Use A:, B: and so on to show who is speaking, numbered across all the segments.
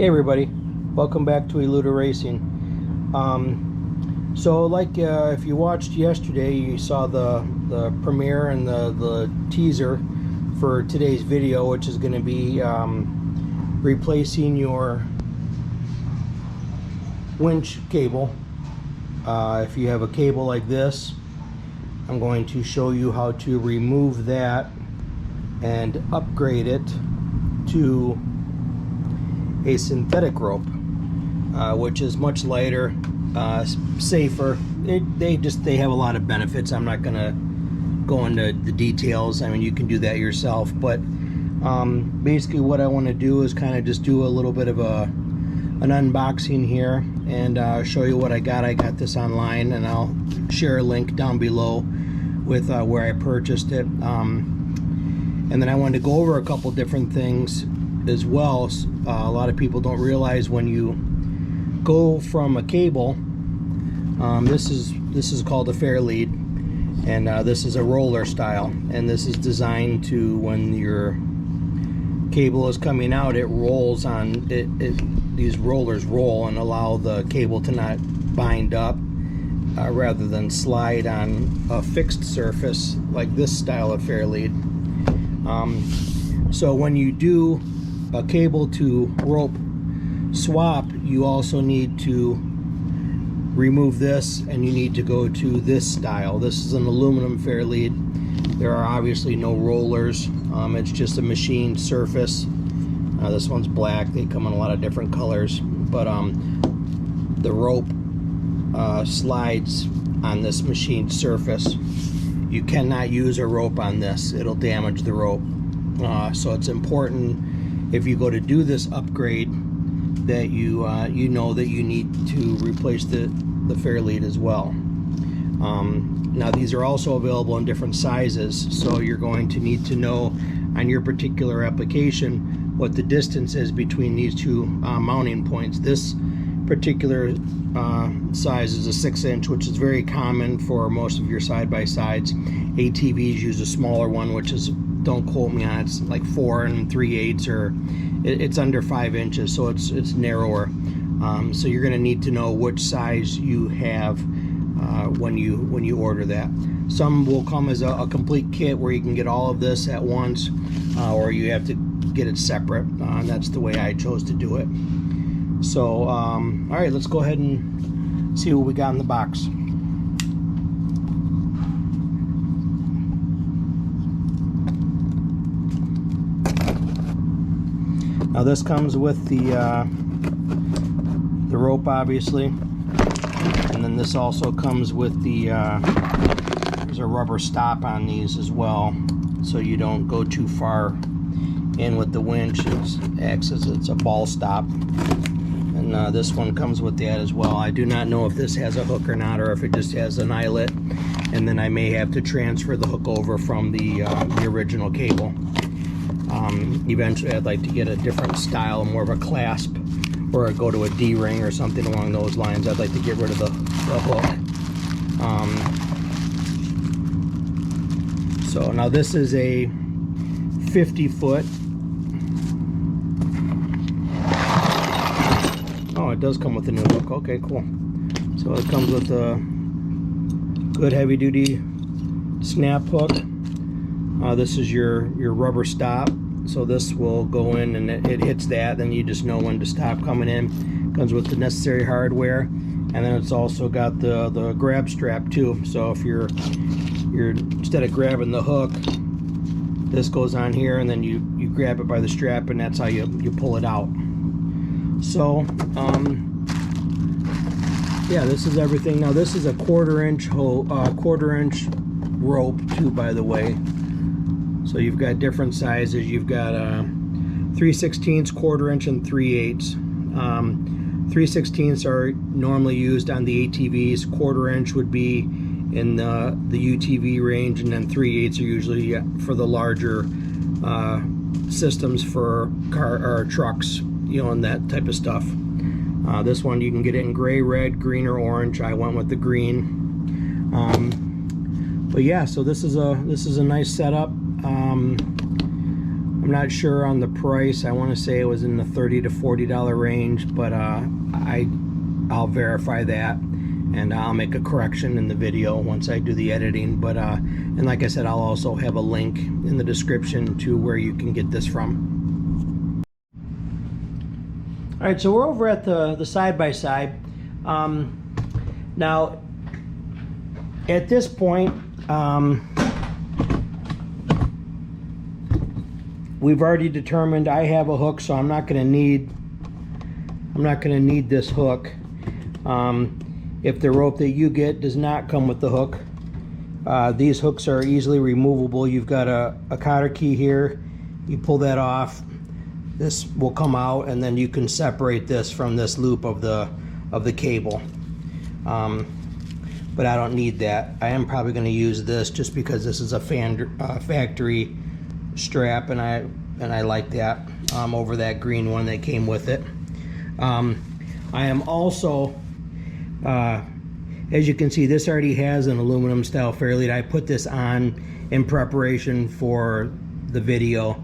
A: Hey everybody, welcome back to Eluda Racing. If you watched yesterday, you saw the premiere and the teaser for today's video, which is going to be replacing your winch cable. If you have a cable like this, I'm going to show you how to remove that and upgrade it to a synthetic rope, which is much lighter, safer. They have a lot of benefits. I'm not gonna go into the details. I mean, you can do that yourself, but basically what I want to do is kind of just do a little bit of an unboxing here and show you what I got. I got this online, and I'll share a link down below with where I purchased it, and then I wanted to go over a couple different things as well. A lot of people don't realize when you go from a cable, this is called a fair lead, and this is a roller style, and this is designed to, when your cable is coming out, it rolls on these rollers roll and allow the cable to not bind up, rather than slide on a fixed surface like this style of fair lead. So when you do a cable to rope swap, you also need to remove this, and you need to go to this style. This is an aluminum fair lead. There are obviously no rollers. It's just a machined surface. This one's black. They come in a lot of different colors, but the rope slides on this machined surface. You cannot use a rope on this. It'll damage the rope. So it's important, if you go to do this upgrade, that you know that you need to replace the fair lead as well. Now these are also available in different sizes, so you're going to need to know on your particular application what the distance is between these two mounting points. This particular size is a 6-inch, which is very common for most of your side-by-sides. ATVs use a smaller one, which is, don't quote me on it, it's like 4 3/8, or it's under 5 inches, so it's narrower. So you're going to need to know which size you have when you order that. Some will come as a complete kit where you can get all of this at once, or you have to get it separate. That's the way I chose to do it. So all right, let's go ahead and see what we got in the box. Now this comes with the rope, obviously, and then this also comes with there's a rubber stop on these as well, so you don't go too far in with the winch. It acts as it's a ball stop, and this one comes with that as well. I do not know if this has a hook or not, or if it just has an eyelet, and then I may have to transfer the hook over from the original cable. Eventually I'd like to get a different style, more of a clasp, or go to a D-ring or something along those lines. I'd like to get rid of the hook. So now this is a 50-foot. Oh, it does come with a new hook. Okay, cool. So it comes with a good heavy-duty snap hook. This is your rubber stop. So this will go in, and it hits that, then you just know when to stop coming in. Comes with the necessary hardware, and then it's also got the grab strap too. So if you're instead of grabbing the hook, this goes on here, and then you grab it by the strap, and that's how you pull it out. So yeah, this is everything. Now this is a quarter-inch rope too, by the way. So you've got different sizes. You've got 3/16, quarter-inch, and 3/8. 3/16 are normally used on the ATVs. Quarter-inch would be in the UTV range, and then 3/8 are usually for the larger systems for car or trucks, you know, and that type of stuff. This one you can get it in gray, red, green, or orange. I went with the green. But yeah, so this is a nice setup. I'm not sure on the price. I want to say it was in the $30 to $40 range, but I'll verify that, and I'll make a correction in the video once I do the editing. But and like I said, I'll also have a link in the description to where you can get this from. All right, so we're over at the side-by-side. Now, at this point, we've already determined I have a hook, so I'm not going to need this hook. If the rope that you get does not come with the hook, these hooks are easily removable. You've got a cotter key here. You pull that off, this will come out, and then you can separate this from this loop of the cable. But I don't need that. I am probably going to use this just because this is a factory strap, and I like that over that green one that came with it. I am also, as you can see, this already has an aluminum style fairlead. I put this on in preparation for the video.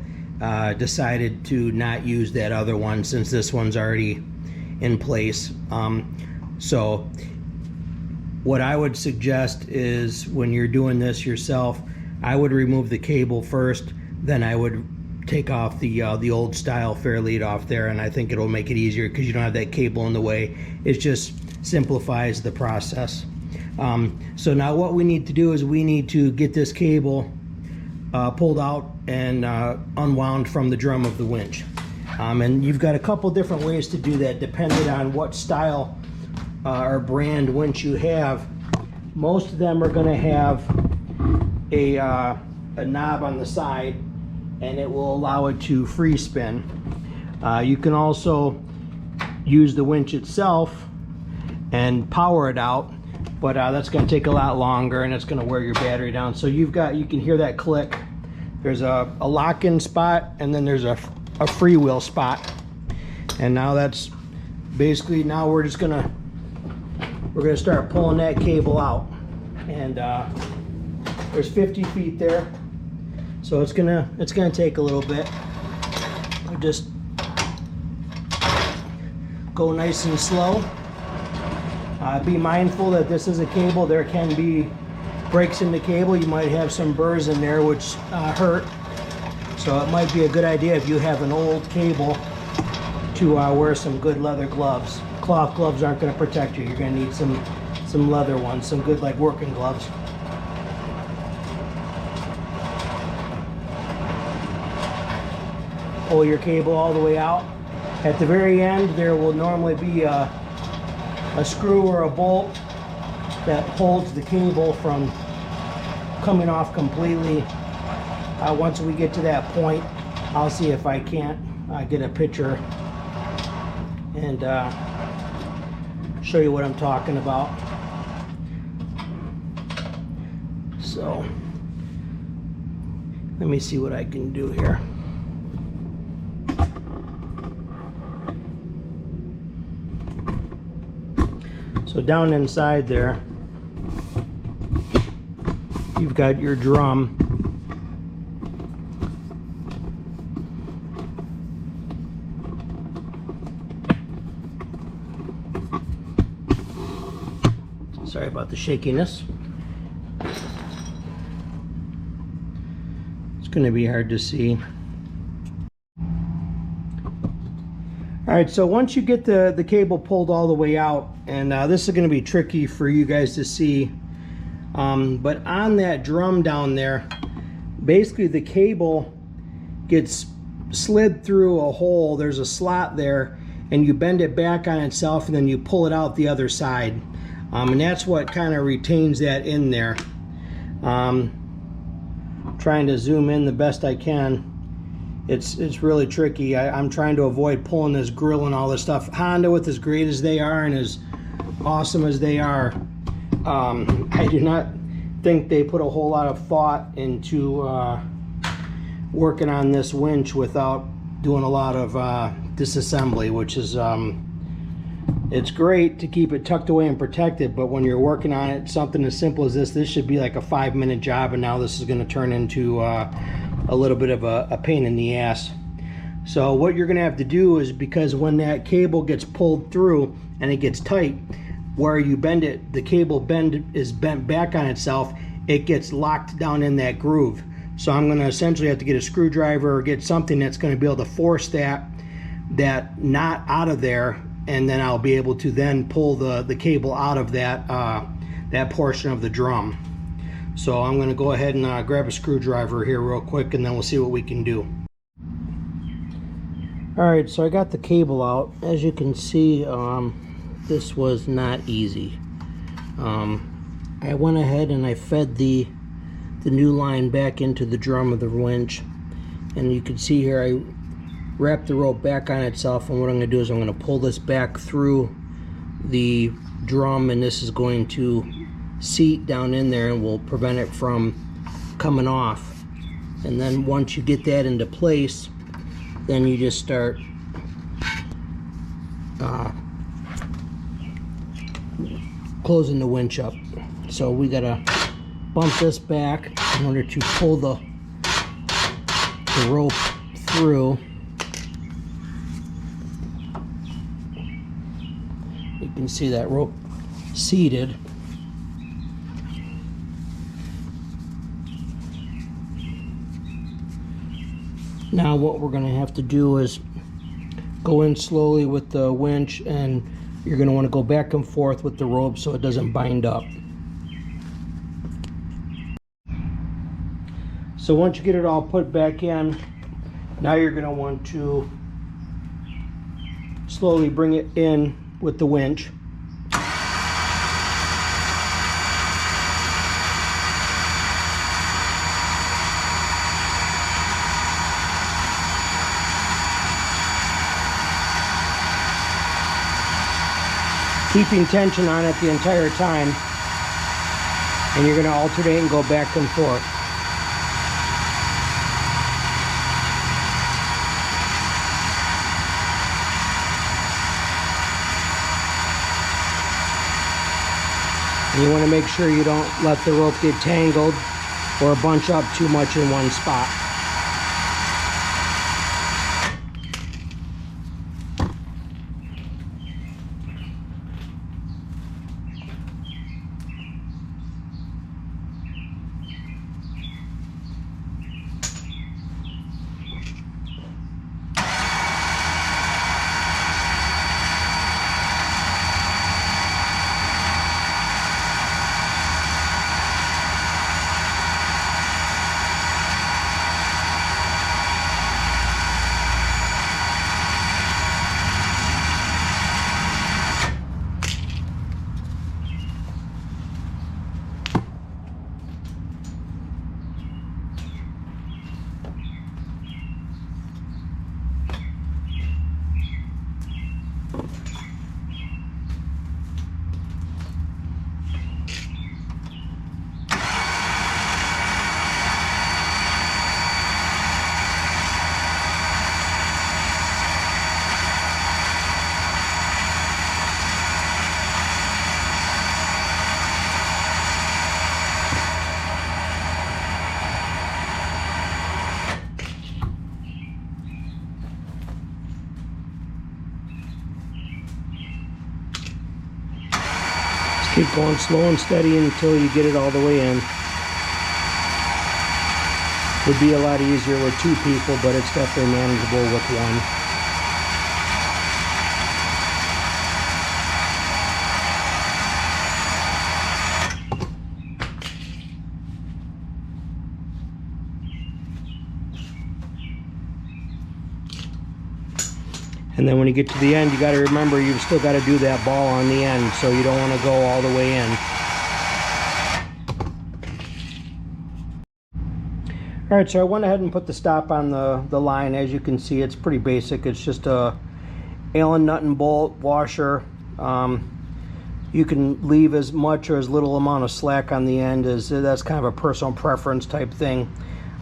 A: Decided to not use that other one since this one's already in place. So what I would suggest is, when you're doing this yourself, I would remove the cable first, then I would take off the old style fairlead off there, and I think it'll make it easier because you don't have that cable in the way. It just simplifies the process. So now what we need to do is we need to get this cable pulled out and unwound from the drum of the winch. And you've got a couple different ways to do that depending on what style or brand winch you have. Most of them are going to have a knob on the side, and it will allow it to free spin. You can also use the winch itself and power it out, but that's going to take a lot longer, and it's going to wear your battery down. So you can hear that click. There's a lock-in spot, and then there's a freewheel spot. And now that's basically, now we're gonna start pulling that cable out. And there's 50 feet there, so it's gonna take a little bit. I just go nice and slow. Be mindful that this is a cable. There can be breaks in the cable. You might have some burrs in there which hurt. So it might be a good idea, if you have an old cable, to wear some good leather gloves. Cloth gloves aren't going to protect you. You're going to need some leather ones, some good like working gloves. Pull your cable all the way out. At the very end, there will normally be a screw or a bolt that holds the cable from coming off completely. Once we get to that point, I'll see if I can't get a picture and show you what I'm talking about. So let me see what I can do here. So down inside there, you've got your drum. Sorry about the shakiness. It's going to be hard to see. All right, so once you get the cable pulled all the way out, and this is going to be tricky for you guys to see, but on that drum down there, basically the cable gets slid through a hole. There's a slot there, and you bend it back on itself, and then you pull it out the other side. And that's what kind of retains that in there. Trying to zoom in the best I can. It's really tricky. I'm trying to avoid pulling this grill and all this stuff. Honda, with as great as they are and as awesome as they are, I do not think they put a whole lot of thought into working on this winch without doing a lot of disassembly, which is it's great to keep it tucked away and protected, but when you're working on it, something as simple as this should be like a 5-minute job, and now this is going to turn into a little bit of a pain in the ass. So what you're gonna have to do is, because when that cable gets pulled through and it gets tight, where you bend it, the cable is bent back on itself, it gets locked down in that groove. So I'm gonna essentially have to get a screwdriver or get something that's gonna be able to force that knot out of there, and then I'll be able to then pull the cable out of that that portion of the drum. So I'm gonna go ahead and grab a screwdriver here real quick, and then we'll see what we can do. Alright, so I got the cable out. As you can see, this was not easy. I went ahead and I fed the new line back into the drum of the winch, and you can see here I wrapped the rope back on itself, and what I'm going to do is I'm going to pull this back through the drum, and this is going to seat down in there and will prevent it from coming off. And then once you get that into place, then you just start closing the winch up. So we gotta bump this back in order to pull the rope through. You can see that rope seated. Now what we're going to have to do is go in slowly with the winch, and you're going to want to go back and forth with the rope so it doesn't bind up. So once you get it all put back in, now you're going to want to slowly bring it in with the winch. Keeping tension on it the entire time, and you're going to alternate and go back and forth. And you want to make sure you don't let the rope get tangled or bunch up too much in one spot. Keep going slow and steady until you get it all the way in. Would be a lot easier with two people, but it's definitely manageable with one. And then when you get to the end, you got to remember you've still got to do that ball on the end, so you don't want to go all the way in. Alright, so I went ahead and put the stop on the line. As you can see, it's pretty basic. It's just a Allen nut and bolt washer. You can leave as much or as little amount of slack on the end, as that's kind of a personal preference type thing.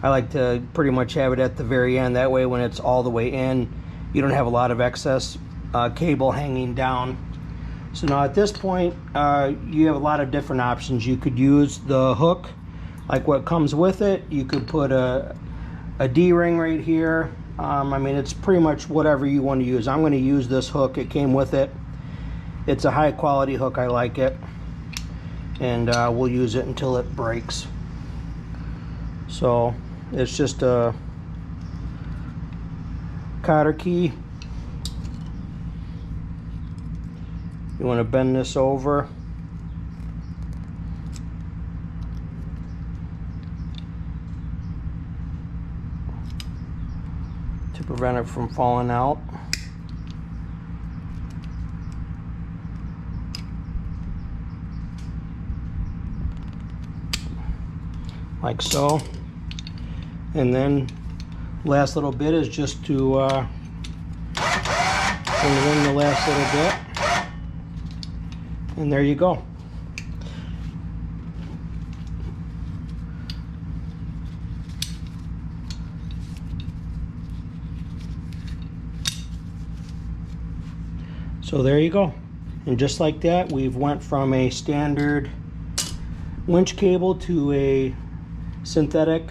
A: I like to pretty much have it at the very end. That way when it's all the way in, you don't have a lot of excess cable hanging down. So now at this point, you have a lot of different options. You could use the hook, like what comes with it. You could put a a D-ring right here. I mean, it's pretty much whatever you want to use. I'm going to use this hook. It came with it. It's a high quality hook. I like it. And we'll use it until it breaks. So it's just a cotter key. You want to bend this over. To prevent it from falling out. Like so. And then last little bit is just to bring it in the last little bit. And there you go. So there you go. And just like that, we've went from a standard winch cable to a synthetic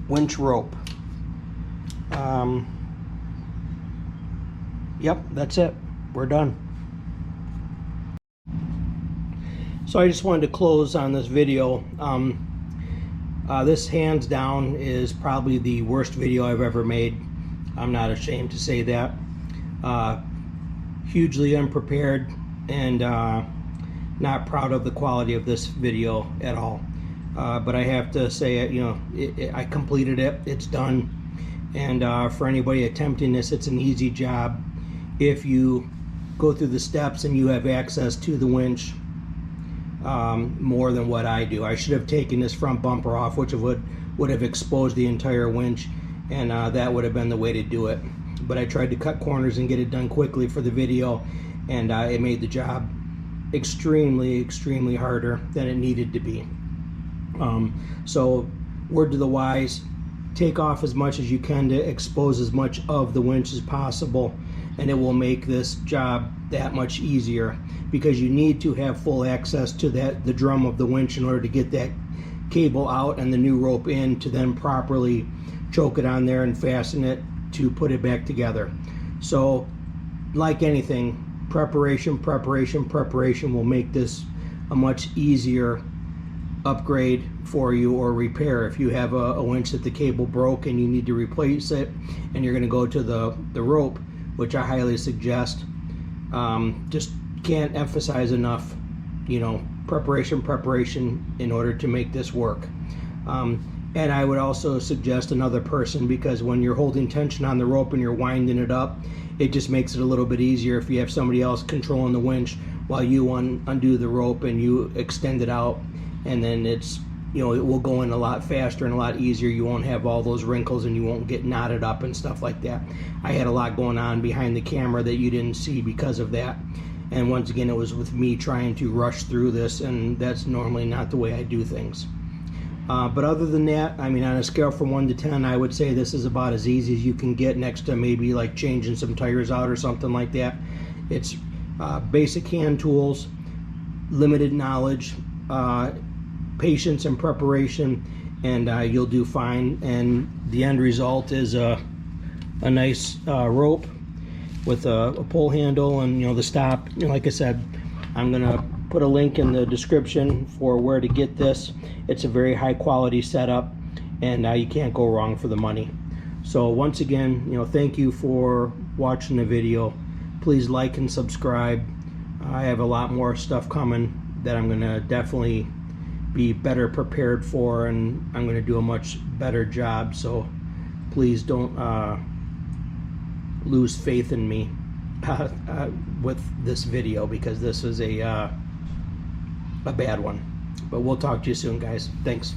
A: winch rope. Yep, that's it. We're done. So I just wanted to close on this video. This hands down is probably the worst video I've ever made. I'm not ashamed to say that. Hugely unprepared and not proud of the quality of this video at all. But I have to say, you know, I completed it. It's done. And for anybody attempting this, it's an easy job if you go through the steps and you have access to the winch more than what I do. I should have taken this front bumper off, which would have exposed the entire winch, and that would have been the way to do it. But I tried to cut corners and get it done quickly for the video, and it made the job extremely harder than it needed to be. So word to the wise, take off as much as you can to expose as much of the winch as possible, and it will make this job that much easier, because you need to have full access to the drum of the winch in order to get that cable out and the new rope in, to then properly choke it on there and fasten it to put it back together. So like anything, preparation will make this a much easier upgrade for you, or repair. If you have a winch that the cable broke and you need to replace it, and you're going to go to the rope, which I highly suggest, just can't emphasize enough, you know, preparation in order to make this work. And I would also suggest another person, because when you're holding tension on the rope and you're winding it up, it just makes it a little bit easier if you have somebody else controlling the winch while you undo the rope and you extend it out, and then it's, you know, it will go in a lot faster and a lot easier. You won't have all those wrinkles and you won't get knotted up and stuff like that. I had a lot going on behind the camera that you didn't see because of that. And once again, it was with me trying to rush through this, and that's normally not the way I do things. But other than that, I mean, on a scale from 1 to 10, I would say this is about as easy as you can get, next to maybe like changing some tires out or something like that. It's basic hand tools, limited knowledge, patience and preparation, and you'll do fine. And the end result is a nice rope with a pull handle, and, you know, the stop. You know, like I said, I'm gonna put a link in the description for where to get this. It's a very high quality setup, and you can't go wrong for the money. So once again, you know, thank you for watching the video. Please like and subscribe. I have a lot more stuff coming that I'm gonna definitely be better prepared for, and I'm gonna do a much better job. So please don't lose faith in me with this video, because this is a bad one. But we'll talk to you soon, guys. Thanks.